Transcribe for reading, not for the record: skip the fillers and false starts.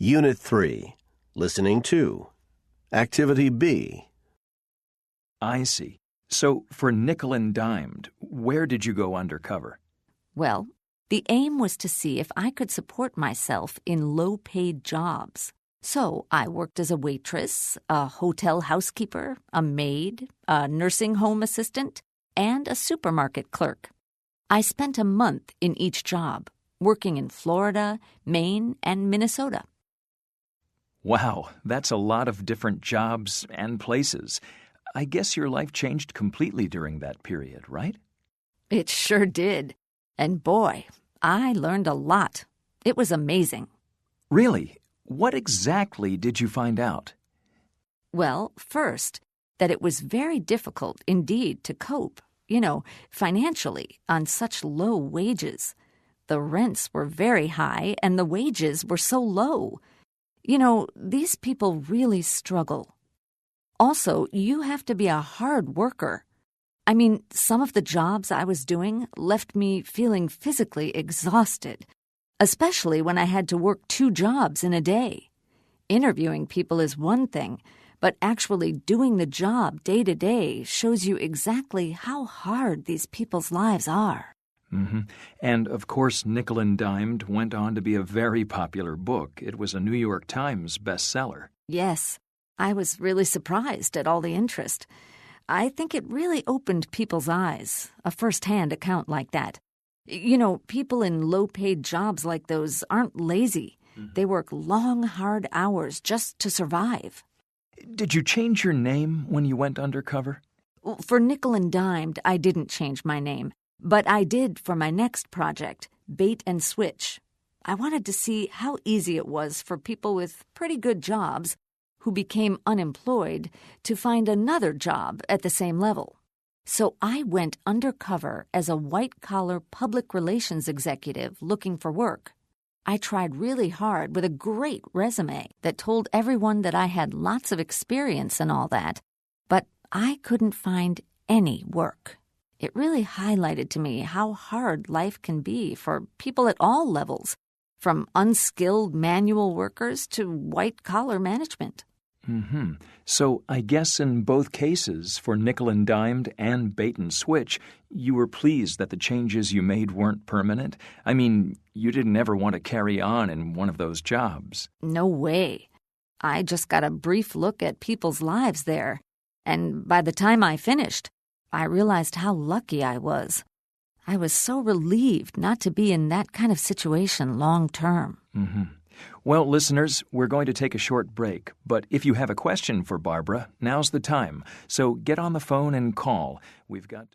Unit 3. Listening 2. Activity B. I see. So for nickel and dimed, where did you go undercover? Well, the aim was to see if I could support myself in low-paid jobs. So I worked as a waitress, a hotel housekeeper, a maid, a nursing home assistant, and a supermarket clerk. I spent a month in each job, working in Florida, Maine, and Minnesota. Wow, that's a lot of different jobs and places. I guess your life changed completely during that period, right? It sure did. And boy, I learned a lot. It was amazing. Really? What exactly did you find out? Well, first, that it was very difficult indeed to cope, financially on such low wages. The rents were very high and the wages were so low. These people really struggle. Also, you have to be a hard worker. I mean, some of the jobs I was doing left me feeling physically exhausted, especially when I had to work 2 jobs in a day. Interviewing people is one thing, but actually doing the job day to day shows you exactly how hard these people's lives are. Mm-hmm. And, of course, Nickel and Dimed went on to be a very popular book. It was a New York Times bestseller. Yes, I was really surprised at all the interest. I think it really opened people's eyes, a first-hand account like that. People in low-paid jobs like those aren't lazy. They work long, hard hours just to survive. Did you change your name when you went undercover? For Nickel and Dimed, I didn't change my name, but I did for my next project, Bait and Switch. I wanted to see how easy it was for people with pretty good jobs who became unemployed to find another job at the same level. So I went undercover as a white-collar public relations executive looking for work. I tried really hard with a great resume that told everyone that I had lots of experience and all that, but I couldn't find any work. It really highlighted to me how hard life can be for people at all levels, from unskilled manual workers to white-collar management. Mm-hmm. So I guess in both cases, for Nickel and Dimed and Bait and Switch, you were pleased that the changes you made weren't permanent? I mean, you didn't ever want to carry on in one of those jobs. No way. I just got a brief look at people's lives there, and by the time I finished, I realized how lucky I was. I was so relieved not to be in that kind of situation long term. Mm-hmm. Well, listeners, we're going to take a short break, but if you have a question for Barbara, now's the time. So get on the phone and call. We've got